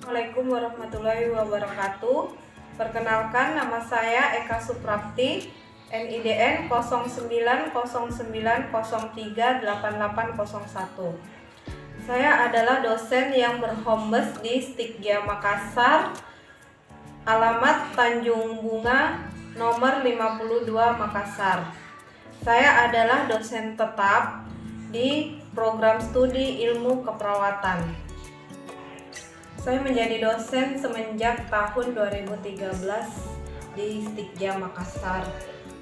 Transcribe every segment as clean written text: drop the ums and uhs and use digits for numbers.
Assalamualaikum warahmatullahi wabarakatuh. Perkenalkan, nama saya Eka Suprapti, NIDN 0909038801. Saya adalah dosen yang berhome base di Stigya Makassar, alamat Tanjung Bunga, nomor 52 Makassar. Saya adalah dosen tetap di program studi ilmu keperawatan. Saya menjadi dosen semenjak tahun 2013 di Stigya Makassar.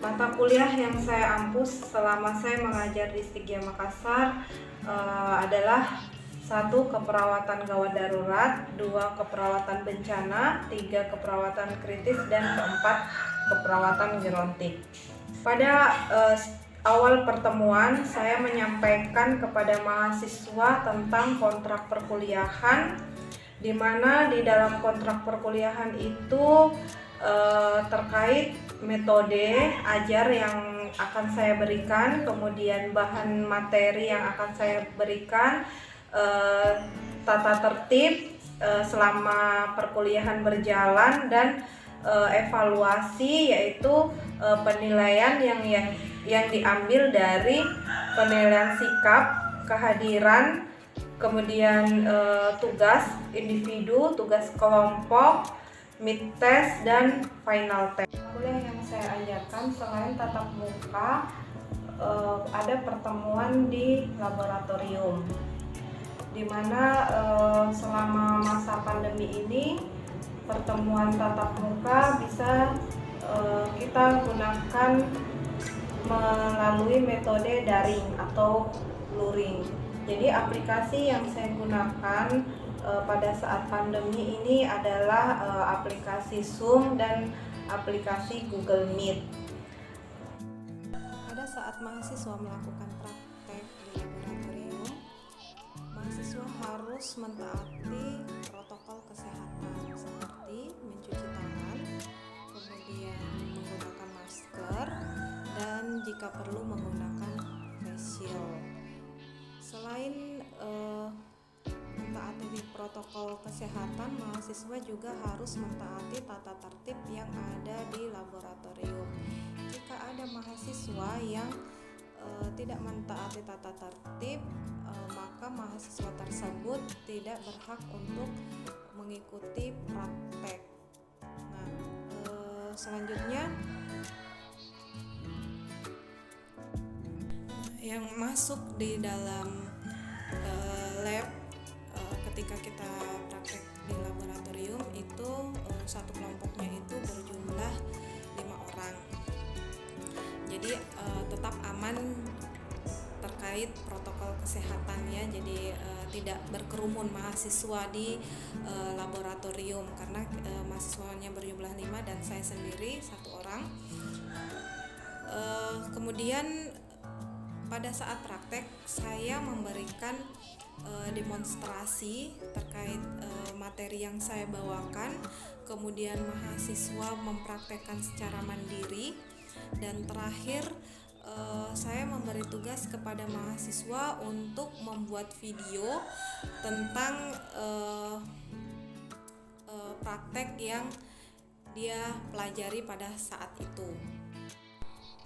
Mata kuliah yang saya ampus selama saya mengajar di Stigya Makassar adalah 1. Keperawatan gawat darurat, 2. Keperawatan bencana, 3. Keperawatan kritis, dan 4. Keperawatan gerontik. Pada awal pertemuan, saya menyampaikan kepada mahasiswa tentang kontrak perkuliahan, di mana di dalam kontrak perkuliahan itu terkait metode ajar yang akan saya berikan, kemudian bahan materi yang akan saya berikan, tata tertib selama perkuliahan berjalan, dan evaluasi, yaitu penilaian yang diambil dari penilaian sikap, kehadiran, kemudian tugas individu, tugas kelompok, mid test, dan final test. Kuliah yang saya ajarkan selain tatap muka, ada pertemuan di laboratorium, di mana selama masa pandemi ini pertemuan tatap muka bisa kita gunakan melalui metode daring atau luring. Jadi aplikasi yang saya gunakan pada saat pandemi ini adalah aplikasi Zoom dan aplikasi Google Meet. Pada saat mahasiswa melakukan praktek di laboratorium, mahasiswa harus mentaati protokol kesehatan seperti mencuci tangan, kemudian menggunakan masker, dan jika perlu menggunakan face shield. Selain mentaati protokol kesehatan, mahasiswa juga harus mentaati tata tertib yang ada di laboratorium. Jika ada mahasiswa yang tidak mentaati tata tertib, maka mahasiswa tersebut tidak berhak untuk mengikuti praktek. Nah, selanjutnya yang masuk di dalam lab ketika kita praktek di laboratorium itu satu kelompoknya itu berjumlah 5 orang. Jadi tetap aman terkait protokol kesehatan ya. Jadi tidak berkerumun mahasiswa di laboratorium karena mahasiswanya berjumlah 5 dan saya sendiri 1 orang. Kemudian pada saat praktek saya memberikan demonstrasi terkait materi yang saya bawakan, kemudian mahasiswa mempraktekkan secara mandiri, dan terakhir saya memberi tugas kepada mahasiswa untuk membuat video tentang praktek yang dia pelajari pada saat itu.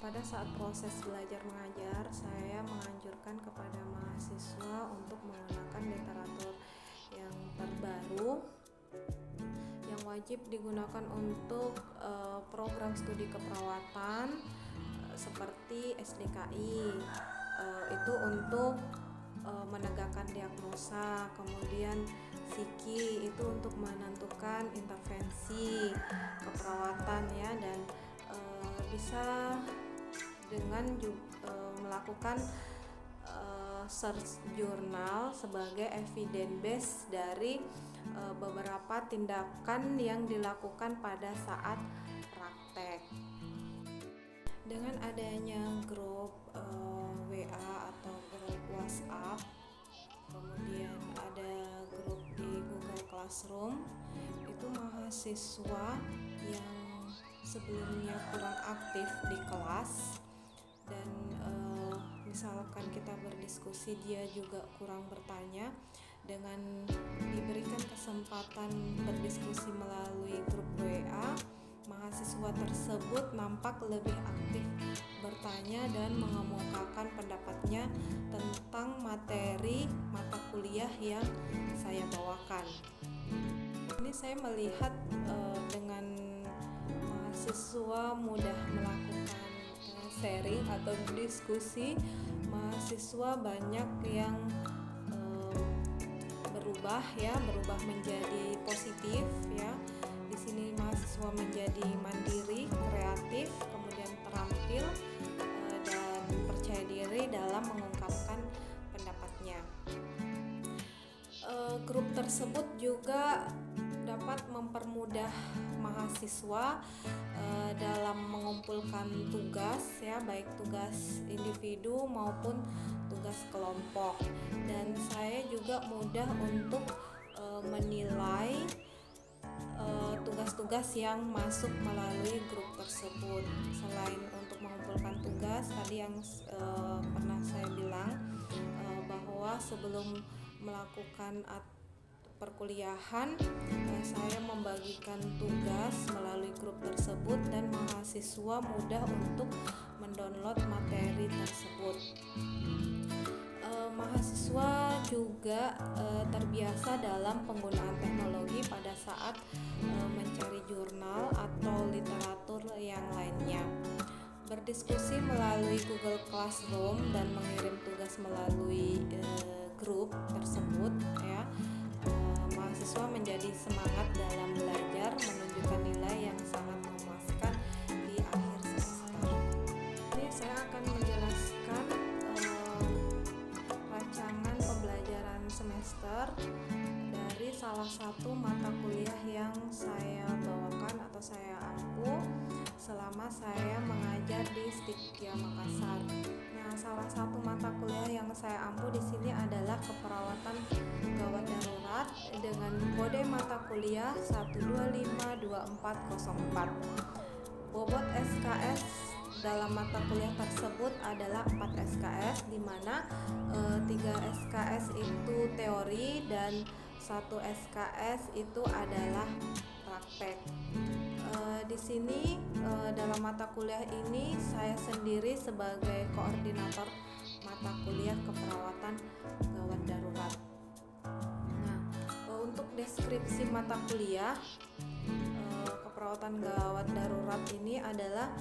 Pada saat proses belajar mengajar, saya menganjurkan kepada mahasiswa untuk menggunakan literatur yang terbaru yang wajib digunakan untuk program studi keperawatan seperti SDKI, itu untuk menegakkan diagnosa, kemudian Siki itu untuk menentukan intervensi keperawatan ya, dan bisa dengan melakukan search jurnal sebagai evidence base dari beberapa tindakan yang dilakukan pada saat praktek. Dengan adanya grup WA atau grup WhatsApp, kemudian ada grup di Google Classroom, itu mahasiswa yang sebelumnya kurang aktif di kelas dan misalkan kita berdiskusi dia juga kurang bertanya, Dengan diberikan kesempatan berdiskusi melalui grup WA, mahasiswa tersebut nampak lebih aktif bertanya dan mengemukakan pendapatnya tentang materi mata kuliah yang saya bawakan. Ini saya melihat dengan mahasiswa mudah melakukan sharing atau diskusi, mahasiswa banyak yang berubah menjadi positif ya. Di sini mahasiswa menjadi mandiri, kreatif, kemudian terampil dan percaya diri dalam mengungkapkan pendapatnya. Grup tersebut juga dapat mempermudah mahasiswa dalam mengumpulkan tugas ya, baik tugas individu maupun tugas kelompok, dan saya juga mudah untuk menilai tugas-tugas yang masuk melalui grup tersebut. Selain untuk mengumpulkan tugas, tadi yang pernah saya bilang bahwa sebelum melakukan perkuliahan saya membagikan tugas melalui grup tersebut dan mahasiswa mudah untuk mendownload materi tersebut. Mahasiswa juga terbiasa dalam penggunaan teknologi pada saat mencari jurnal atau literatur yang lainnya. Berdiskusi melalui Google Classroom dan mengirim tugas melalui grup tersebut ya, mahasiswa menjadi semangat dalam belajar, menunjukkan nilai yang sangat memuaskan di akhir semester. Ini saya akan menjelaskan rancangan pembelajaran semester dari salah satu mata kuliah yang saya bawakan atau saya ampu selama saya mengajar di Stikya Makassar. Nah, salah satu mata kuliah yang saya ampu di sini adalah keperawatan gawat darurat dengan kode mata kuliah 1252404. Bobot SKS dalam mata kuliah tersebut adalah 4 SKS, di mana 3 SKS itu teori dan 1 SKS itu adalah praktek. Di sini dalam mata kuliah ini saya sendiri sebagai koordinator mata kuliah keperawatan gawat darurat. Nah, untuk deskripsi mata kuliah keperawatan gawat darurat ini adalah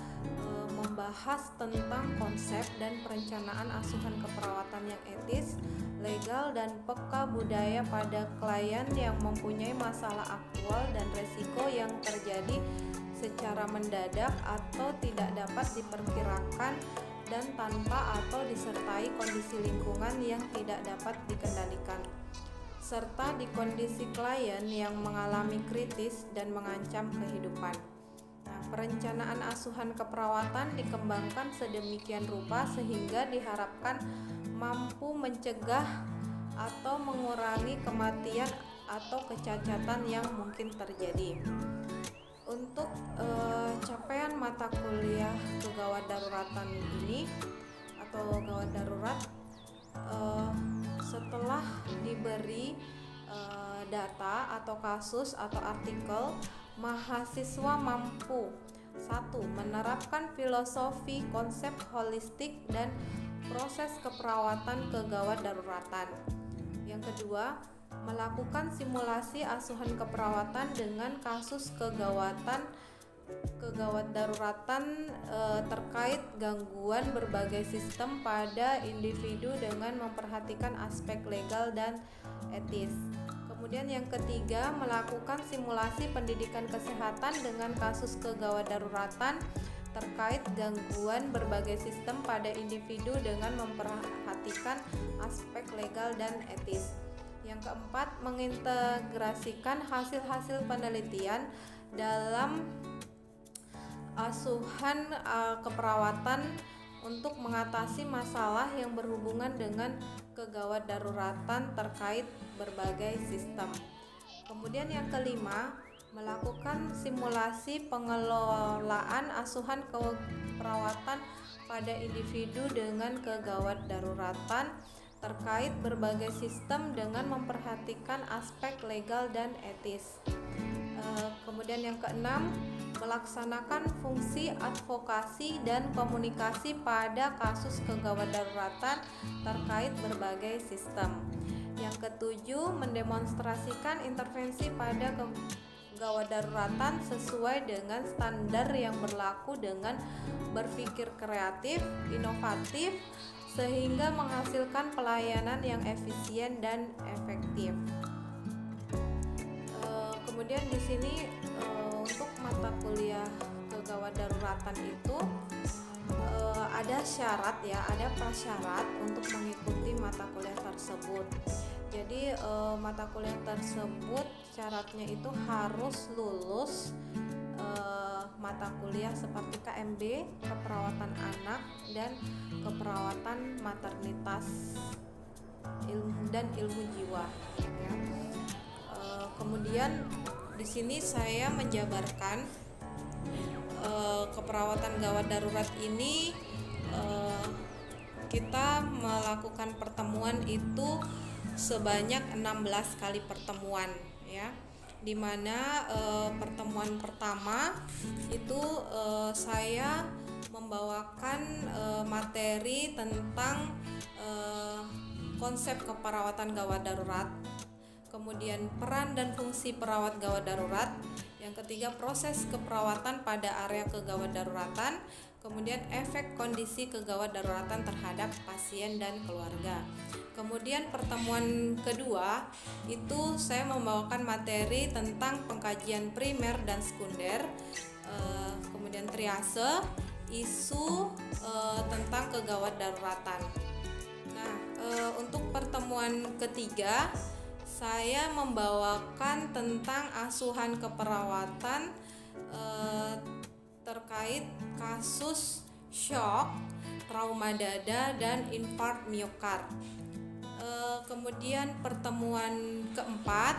membahas tentang konsep dan perencanaan asuhan keperawatan yang etis, legal, dan peka budaya pada klien yang mempunyai masalah aktual dan resiko yang terjadi secara mendadak atau tidak dapat diperkirakan dan tanpa atau disertai kondisi lingkungan yang tidak dapat dikendalikan, serta di kondisi klien yang mengalami kritis dan mengancam kehidupan. Nah, perencanaan asuhan keperawatan dikembangkan sedemikian rupa sehingga diharapkan mampu mencegah atau mengurangi kematian atau kecacatan yang mungkin terjadi. Untuk capaian mata kuliah kegawat daruratan ini atau gawat darurat, setelah diberi data atau kasus atau artikel, mahasiswa mampu 1. Menerapkan filosofi konsep holistik dan proses keperawatan kegawat daruratan. Yang kedua, melakukan simulasi asuhan keperawatan dengan kasus kegawat daruratan terkait gangguan berbagai sistem pada individu dengan memperhatikan aspek legal dan etis. Kemudian yang ketiga, melakukan simulasi pendidikan kesehatan dengan kasus kegawat daruratan terkait gangguan berbagai sistem pada individu dengan memperhatikan aspek legal dan etis. Yang keempat, mengintegrasikan hasil-hasil penelitian dalam asuhan keperawatan untuk mengatasi masalah yang berhubungan dengan kegawat daruratan terkait berbagai sistem. Kemudian yang kelima, melakukan simulasi pengelolaan asuhan keperawatan pada individu dengan kegawat daruratan terkait berbagai sistem dengan memperhatikan aspek legal dan etis. Kemudian yang keenam, melaksanakan fungsi advokasi dan komunikasi pada kasus kegawat daruratan terkait berbagai sistem. Yang ketujuh, mendemonstrasikan intervensi pada kegawat daruratan sesuai dengan standar yang berlaku dengan berpikir kreatif, inovatif, sehingga menghasilkan pelayanan yang efisien dan efektif. Kemudian di sini untuk mata kuliah kegawat daruratan itu ada syarat ya, ada prasyarat untuk mengikuti mata kuliah tersebut. Jadi mata kuliah tersebut syaratnya itu harus lulus mata kuliah seperti KMB, keperawatan anak, dan keperawatan maternitas dan ilmu jiwa. Ya. Kemudian di sini saya menjabarkan keperawatan gawat darurat ini kita melakukan pertemuan itu sebanyak 16 kali pertemuan ya, dimana pertemuan pertama itu saya membawakan materi tentang konsep keperawatan gawat darurat, kemudian peran dan fungsi perawat gawat darurat, yang ketiga proses keperawatan pada area kegawat daruratan, kemudian efek kondisi kegawat daruratan terhadap pasien dan keluarga. Kemudian pertemuan kedua itu saya membawakan materi tentang pengkajian primer dan sekunder, kemudian triase, isu tentang kegawat daruratan. Nah, untuk pertemuan ketiga saya membawakan tentang asuhan keperawatan terkait kasus shock, trauma dada, dan infark miokard. Kemudian pertemuan keempat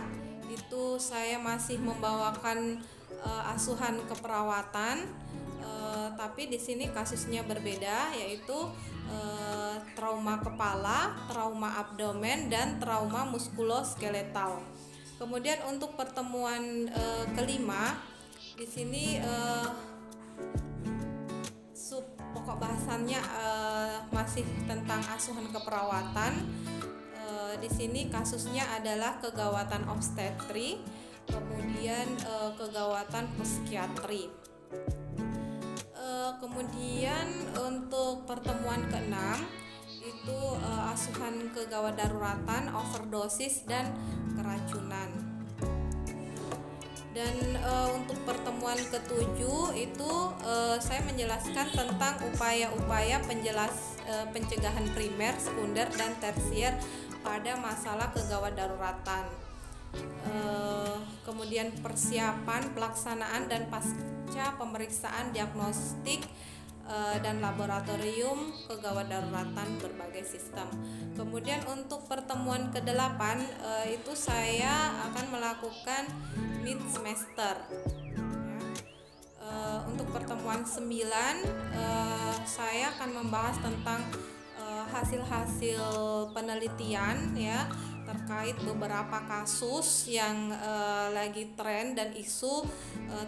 itu saya masih membawakan asuhan keperawatan, tapi di sini kasusnya berbeda, yaitu trauma kepala, trauma abdomen, dan trauma muskuloskeletal. Kemudian untuk pertemuan kelima di sini sub pokok bahasannya masih tentang asuhan keperawatan. Di sini kasusnya adalah kegawatan obstetri, kemudian kegawatan psikiatri. Kemudian untuk pertemuan keenam itu asuhan kegawat daruratan, overdosis, dan keracunan. Dan untuk pertemuan ketujuh itu saya menjelaskan tentang upaya-upaya pencegahan primer, sekunder, dan tersier pada masalah kegawat daruratan. Kemudian persiapan, pelaksanaan, dan pasca pemeriksaan diagnostik dan laboratorium kegawat daruratan berbagai sistem. Kemudian untuk pertemuan ke-8 itu saya akan melakukan mid semester. Untuk pertemuan 9 saya akan membahas tentang hasil-hasil penelitian ya terkait beberapa kasus yang lagi tren dan isu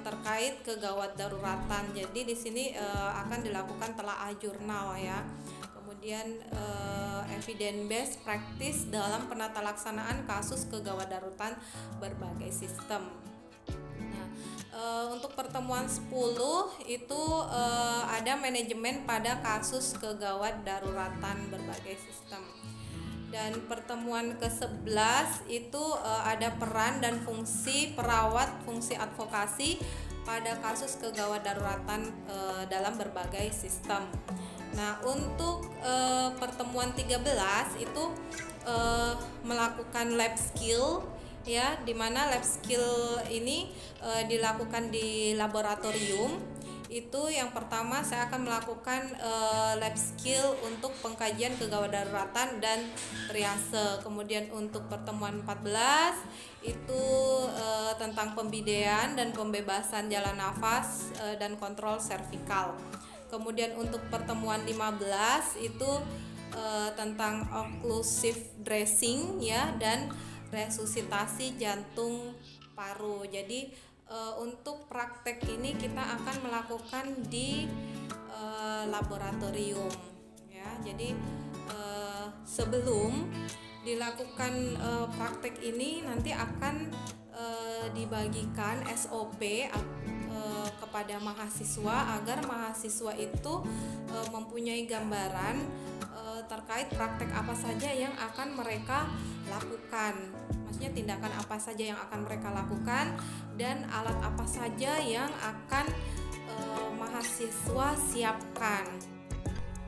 terkait kegawat daruratan. Jadi di sini akan dilakukan telaah jurnal ya. Kemudian evidence based practice dalam penata laksanaan kasus kegawat daruratan berbagai sistem. Nah, untuk pertemuan 10 itu ada manajemen pada kasus kegawat daruratan berbagai sistem. Dan pertemuan ke-11 itu ada peran dan fungsi perawat, fungsi advokasi pada kasus kegawat daruratan dalam berbagai sistem. Nah, untuk pertemuan 13 itu melakukan lab skill ya, di mana lab skill ini dilakukan di laboratorium. Itu yang pertama saya akan melakukan lab skill untuk pengkajian kegawat daruratan dan triase. Kemudian untuk pertemuan 14 itu tentang pembidean dan pembebasan jalan nafas dan kontrol servikal. Kemudian untuk pertemuan 15 itu tentang occlusive dressing ya, dan resusitasi jantung paru. Jadi untuk praktek ini kita akan melakukan di laboratorium ya. Jadi sebelum dilakukan praktek ini nanti akan dibagikan SOP kepada mahasiswa agar mahasiswa itu mempunyai gambaran terkait praktek apa saja yang akan mereka lakukan. Maksudnya tindakan apa saja yang akan mereka lakukan dan alat apa saja yang akan mahasiswa siapkan.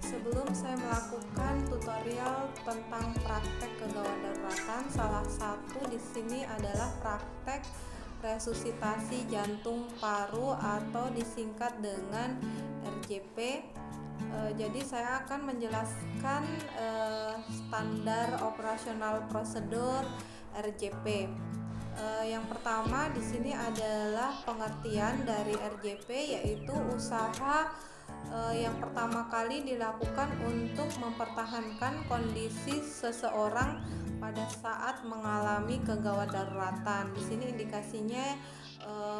Sebelum saya melakukan tutorial tentang praktek kegawat daruratan, salah satu di sini adalah praktek resusitasi jantung paru atau disingkat dengan RJP. Jadi saya akan menjelaskan standar operasional prosedur RJP. Yang pertama di sini adalah pengertian dari RJP, yaitu usaha yang pertama kali dilakukan untuk mempertahankan kondisi seseorang pada saat mengalami kegawat daruratan. Di sini indikasinya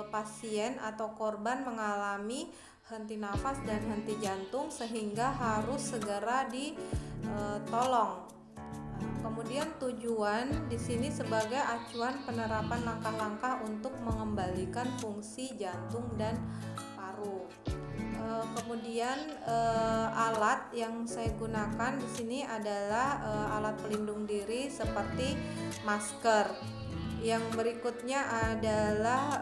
pasien atau korban mengalami henti nafas dan henti jantung sehingga harus segera ditolong. Kemudian tujuan di sini sebagai acuan penerapan langkah-langkah untuk mengembalikan fungsi jantung dan paru. Kemudian alat yang saya gunakan di sini adalah alat pelindung diri seperti masker. Yang berikutnya adalah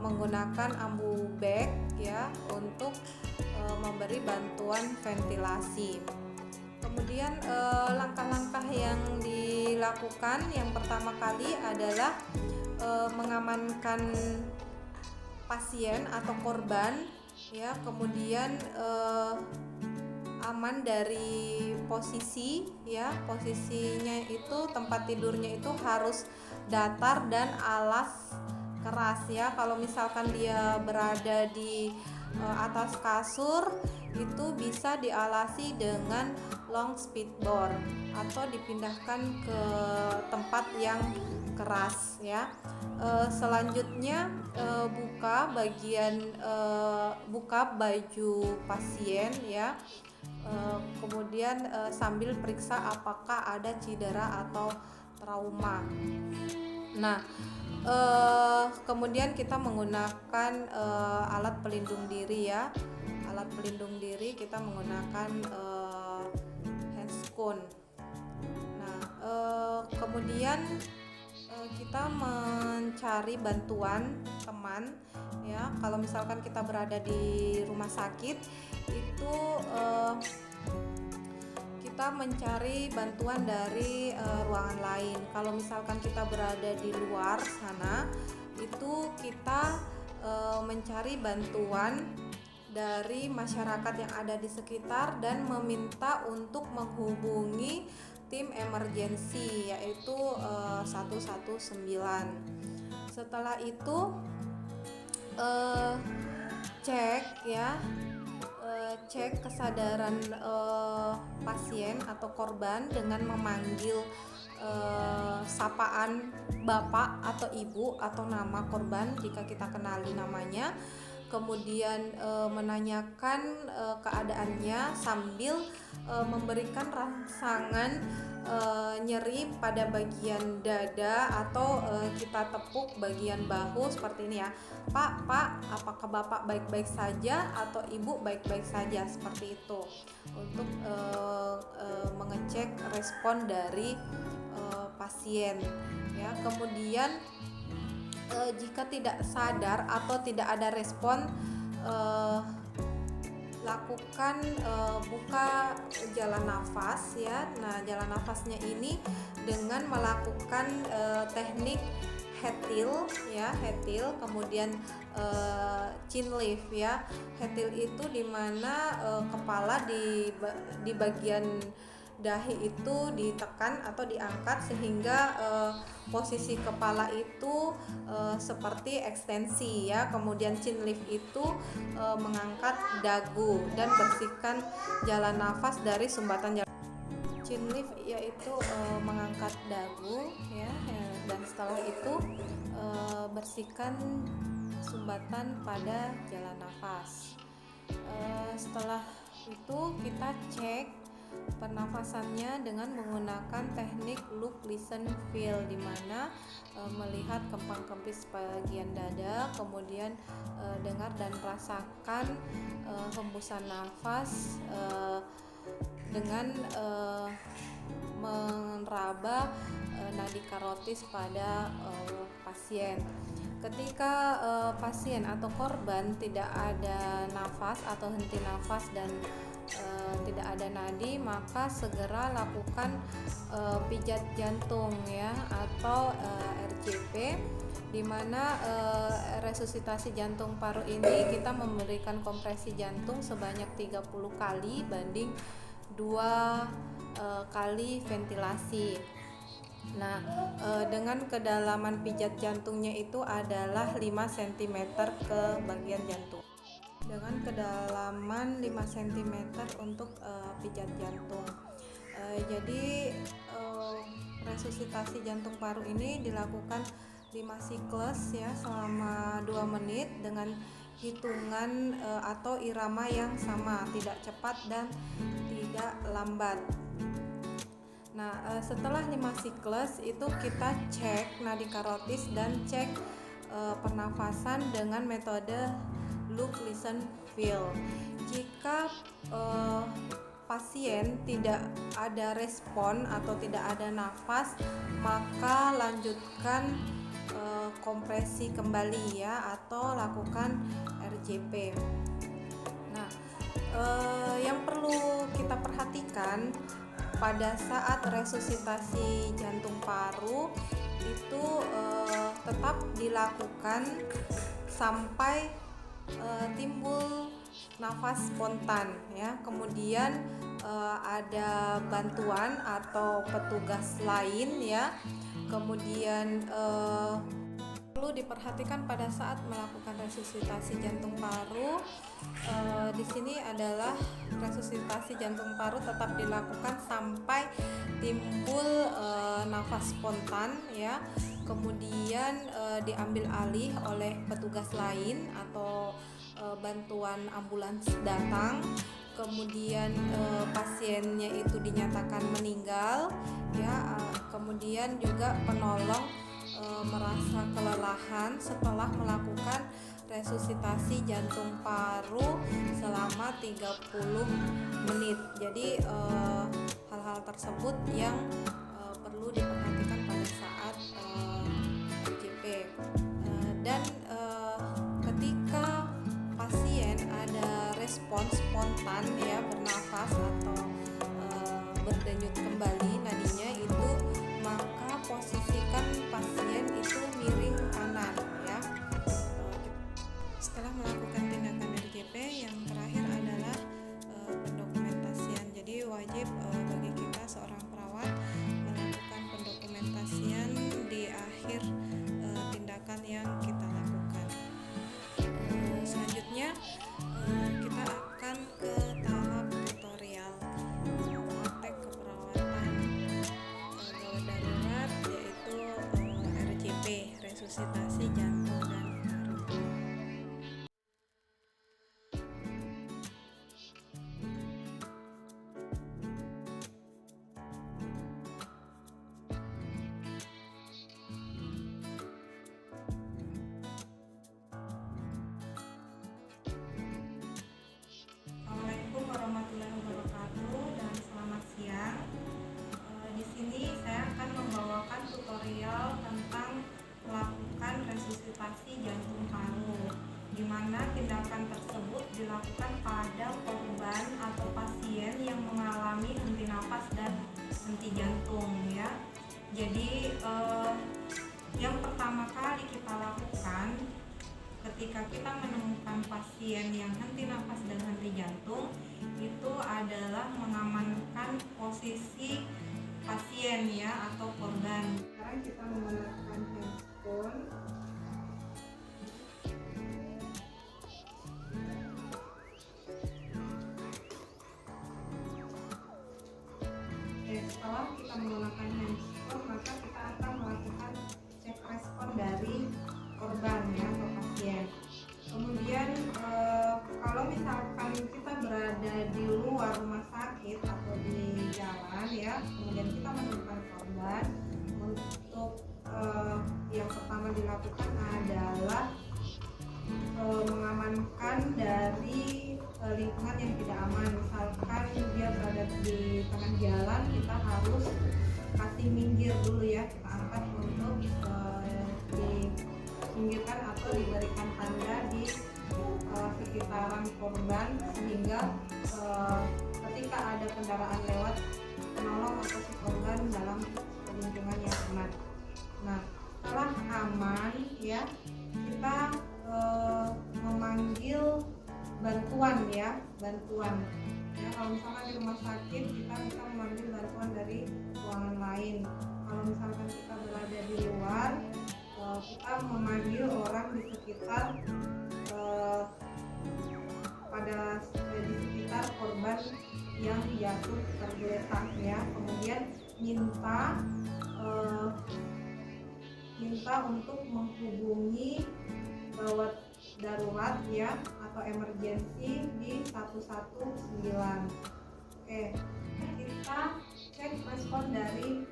menggunakan ambu bag ya untuk memberi bantuan ventilasi. Kemudian langkah-langkah yang dilakukan yang pertama kali adalah mengamankan pasien atau korban ya, kemudian aman dari posisi ya, posisinya itu tempat tidurnya itu harus datar dan alas keras ya. Kalau misalkan dia berada di atas kasur itu bisa dialasi dengan long speedboard atau dipindahkan ke tempat yang keras ya. Selanjutnya buka baju pasien ya. Kemudian sambil periksa apakah ada cedera atau trauma. Nah, kemudian kita menggunakan alat pelindung diri ya. Alat pelindung diri kita menggunakan handscone. Nah, kemudian kita mencari bantuan teman ya. Kalau misalkan kita berada di rumah sakit itu kita mencari bantuan dari ruangan lain. Kalau misalkan kita berada di luar sana itu kita mencari bantuan dari masyarakat yang ada di sekitar dan meminta untuk menghubungi tim emergensi yaitu 119. Setelah itu cek kesadaran pasien atau korban dengan memanggil sapaan bapak atau ibu atau nama korban jika kita kenali namanya. Kemudian menanyakan keadaannya sambil memberikan rangsangan nyeri pada bagian dada atau kita tepuk bagian bahu seperti ini ya. Pak, apakah Bapak baik-baik saja atau Ibu baik-baik saja, seperti itu untuk mengecek respon dari pasien ya. Kemudian jika tidak sadar atau tidak ada respon, lakukan buka jalan nafas ya. Nah, jalan nafasnya ini dengan melakukan teknik hetil ya, hetil, kemudian chin lift ya. Hetil itu dimana kepala di bagian dahi itu ditekan atau diangkat sehingga posisi kepala itu seperti ekstensi ya. Kemudian chin lift itu mengangkat dagu dan bersihkan jalan nafas dari sumbatan jalan. chin lift yaitu mengangkat dagu ya, dan setelah itu bersihkan sumbatan pada jalan nafas. Setelah itu kita cek pernafasannya dengan menggunakan teknik look, listen, feel, di mana melihat kempang-kempis bagian dada, kemudian dengar dan rasakan hembusan nafas dengan meraba nadi karotis pada pasien. Ketika pasien atau korban tidak ada nafas atau henti nafas dan tidak ada nadi, maka segera lakukan pijat jantung ya, atau RJP, di mana resusitasi jantung paru ini kita memberikan kompresi jantung sebanyak 30 kali banding 2 kali ventilasi. Nah, dengan kedalaman pijat jantungnya itu adalah 5 cm ke bagian jantung. Dengan kedalaman 5 cm untuk pijat jantung. Jadi resusitasi jantung paru ini dilakukan 5 siklus ya, selama 2 menit dengan hitungan atau irama yang sama, tidak cepat dan tidak lambat. Nah, setelah 5 siklus itu kita cek nadi karotis dan cek pernafasan dengan metode look, listen, feel. Jika pasien tidak ada respon atau tidak ada nafas, maka lanjutkan kompresi kembali ya, atau lakukan RJP. Nah, yang perlu kita perhatikan pada saat resusitasi jantung paru itu tetap dilakukan sampai timbul nafas spontan ya. Kemudian ada bantuan atau petugas lain ya. Kemudian perlu diperhatikan pada saat melakukan resusitasi jantung paru. Di sini adalah resusitasi jantung paru tetap dilakukan sampai timbul nafas spontan ya. Kemudian diambil alih oleh petugas lain atau bantuan ambulans datang. Kemudian pasiennya itu dinyatakan meninggal ya. Kemudian juga penolong merasa kelelahan setelah melakukan resusitasi jantung paru selama 30 menit. Jadi hal-hal tersebut yang perlu diperhatikan pada saat RJP. Dan ketika pasien ada respon spontan ya, bernafas atau berdenyut kembali nadinya itu, maka posisikan pasien itu miring kanan ya. Setelah melakukan tindakan RJP, yang terakhir adalah pendokumentasian. Jadi wajib bagi kita seorang perawat melakukan pendokumentasian di akhir tindakan yang kita lakukan. Selanjutnya kita akan ke tahap tutorial praktek keperawatan gawat darurat, yaitu RJP, resusitasi jantung dan paru. Assalamualaikum warahmatullahi wabarakatuh dan selamat siang. Di sini saya akan membawakan tutorial tentang melakukan resusitasi jantung paru, di mana tindakan tersebut dilakukan pada korban atau pasien yang mengalami henti nafas dan henti jantung ya. Jadi yang pertama kali kita lakukan ketika kita menemukan pasien yang henti nafas dan henti jantung itu adalah mengamankan posisi pasien ya, atau korban. Sekarang kita menggunakan handphone. dulu ya, kita angkat untuk dipinggirkan atau diberikan tanda di sekitaran korban, sehingga ketika ada kendaraan lewat, menolong atau si korban dalam lingkungan yang aman. Nah, setelah aman ya, kita memanggil bantuan ya. Kalau misalkan di rumah sakit kita bisa memanggil bantuan dari ruangan lain. Kalau misalkan kita berada di luar, kita memanggil orang di sekitar di sekitar korban yang jatuh tergeletak ya. Kemudian minta untuk menghubungi gawat darurat ya atau emergensi di 119. Oke, kita cek respon dari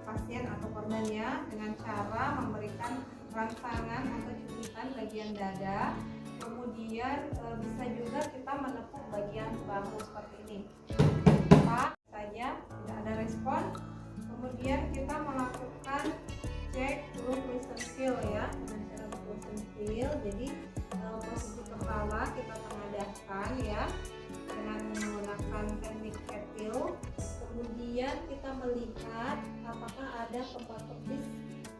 pasien atau korbannya dengan cara memberikan rangsangan atau cuitan bagian dada. Kemudian bisa juga kita menepuk bagian bahu seperti ini. Apa saja tidak ada respon, kemudian kita melakukan cek group listen feel ya, dengan cara listen feel. Jadi posisi kepala kita tengadahkan ya dengan menggunakan teknik head feel. Kemudian kita melihat apakah ada tempat tepis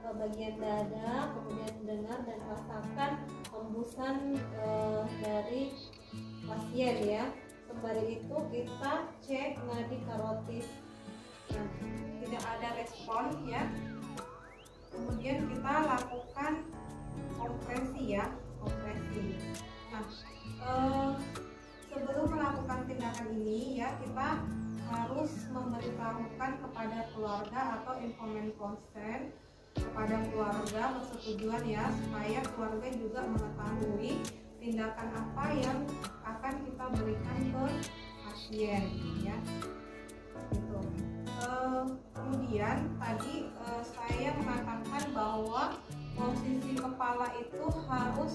bagian dada, kemudian dengar dan rasakan hembusan dari pasien ya. Sembari itu kita cek nadi karotis. Nah, tidak ada respon ya. Kemudian kita lakukan kompresi ya, kompresi. Nah, sebelum melakukan tindakan ini ya, kita harus memberitahukan kepada keluarga atau informan consent kepada keluarga persetujuan ya, supaya keluarga juga mengetahui tindakan apa yang akan kita berikan ke pasien ya. Gitu. Kemudian tadi saya mengatakan bahwa posisi kepala itu harus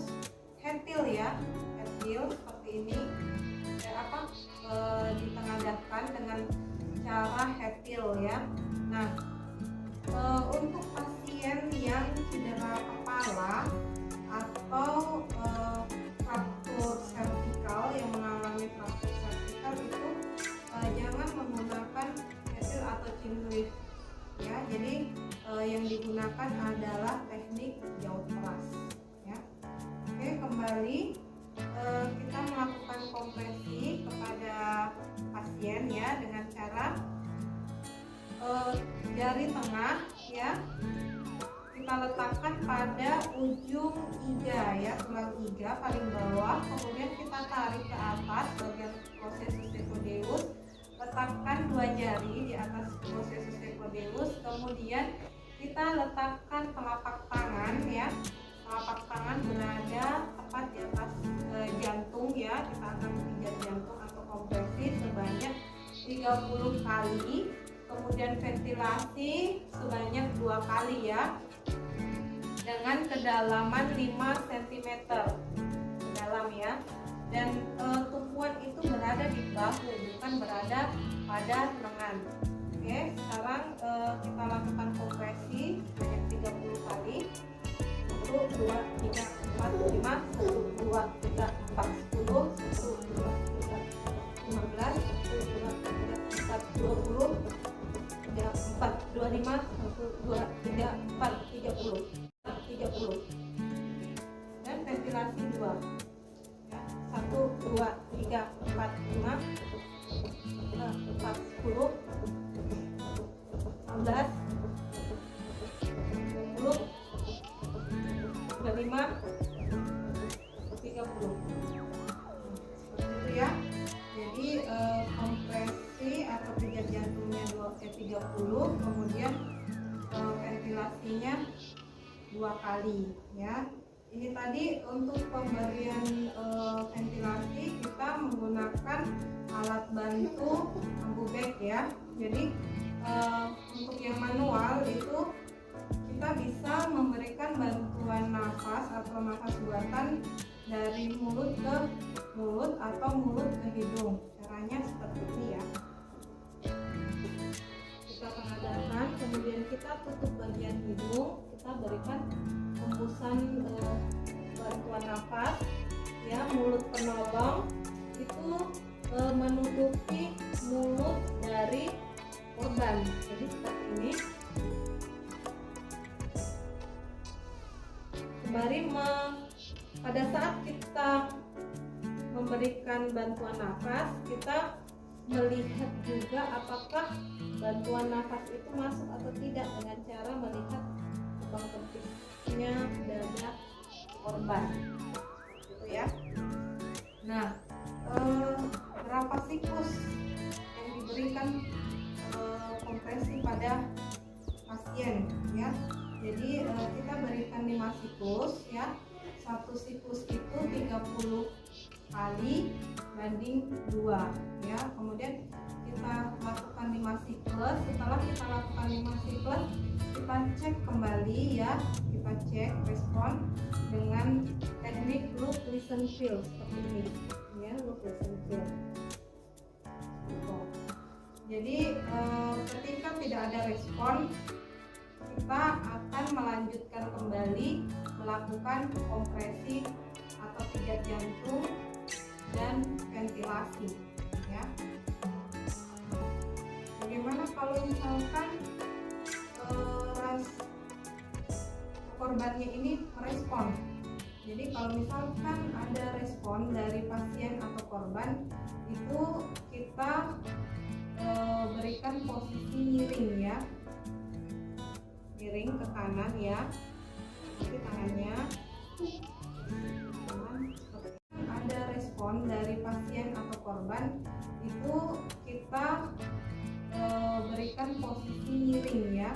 head tilt ya, head tilt seperti ini. Ditengadahkan dengan cara head tilt ya. Nah, untuk pasien yang cedera kepala atau fraktur servikal, yang mengalami fraktur servikal itu jangan menggunakan head tilt atau chin lift ya. Jadi yang digunakan adalah teknik jaut keras ya. Oke, kembali kita melakukan kompresi kepada pasien ya dengan cara jari tengah ya kita letakkan pada ujung iga ya, tulang iga paling bawah. Kemudian kita tarik ke atas bagian processus equodeus, letakkan dua jari di atas processus equodeus. Kemudian kita letakkan telapak tangan ya, telapak tangan berada tepat di atas jantung ya. Kita akan pijat jantung atau kompresi sebanyak 30 kali. Kemudian ventilasi sebanyak 2 kali ya, dengan kedalaman 5 cm dalam ya. Dan tumpuan itu berada di bahu, bukan berada pada lengan. Oke, sekarang kita lakukan kompresi sebanyak 30 kali. 1, 2, 3, 4, 5, 1, 2, 3, 4, 10, 1, 2, 3, 15, 1, 2, 3, 4, 20, 4, 25, 1, 2, 3, 4, 30, 30. Dan ventilasi 2 ya, 1, 2, 3, 4, 5, 4, 10, 15, 20, 25, 30. Seperti itu ya. Jadi kompresi atau pijat jantungnya 30, kemudian ventilasinya 2 kali ya. Ini tadi untuk pemberian ventilasi kita menggunakan alat bantu ambubek ya. Jadi untuk yang manual itu kita bisa memberikan bantuan nafas atau nafas buatan dari mulut ke mulut atau mulut ke hidung. Caranya seperti ini ya. Kita tengadahkan, kemudian kita tutup melakukan hembusan bantuan nafas ya. Mulut penolong itu menutupi mulut dari korban, jadi seperti ini. Sembari pada saat kita memberikan bantuan nafas, kita melihat juga apakah bantuan nafas itu masuk atau tidak dengan cara melihat lubang kempisnya dada korban, gitu ya. Nah, berapa siklus yang diberikan kompresi pada pasien ya. Jadi kita berikan 5 siklus ya. Satu siklus itu 30 kali banding 2 ya. Kemudian kita lakukan 5 siklus. Setelah kita lakukan 5 siklus, kita cek kembali ya. Kita cek respon dengan teknik look, listen, feel seperti ini ya. Look, listen, feel. Jadi ketika tidak ada respon, kita akan melanjutkan kembali melakukan kompresi atau pijat jantung dan ventilasi ya. Bagaimana kalau misalkan korbannya ini merespon? Jadi kalau misalkan ada respon dari pasien atau korban, itu kita berikan posisi miring ya, miring ke kanan ya. Nanti tangannya ada respon dari pasien atau korban, itu kita berikan posisi miring ya,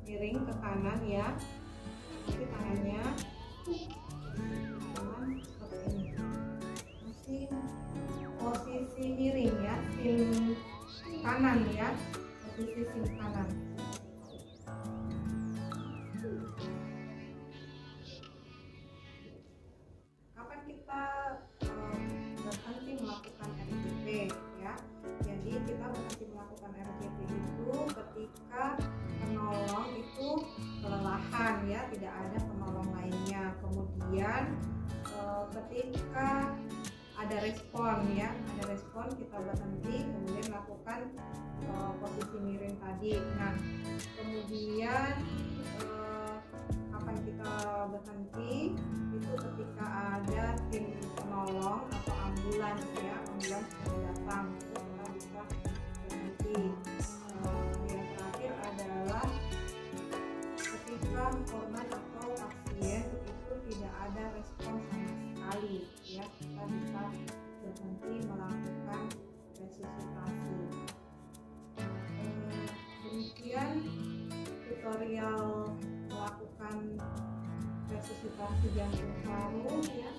miring ke kanan ya. Nanti tangannya seperti ini, masih posisi miring ya, sim kanan ya, posisi sim kanan. Kapan kita berhenti melakukan RJP ya? Jadi kita berhenti melakukan RJP itu ketika penolong itu kelelahan ya, tidak ada penolong lainnya. Kemudian ketika ada respon ya, ada respon kita berhenti, kemudian lakukan posisi miring tadi. Nah, kemudian kapan kita berhenti itu ketika ada tim penolong atau ambulans ya, ambulans yang datang, itu kita bisa berhenti. Yang terakhir adalah ketika korban atau pasien itu tidak ada respon sama sekali ya, kita bisa berhenti melakukan resusitasi. Demikian tutorial melakukan resusitasi jantung paru ya.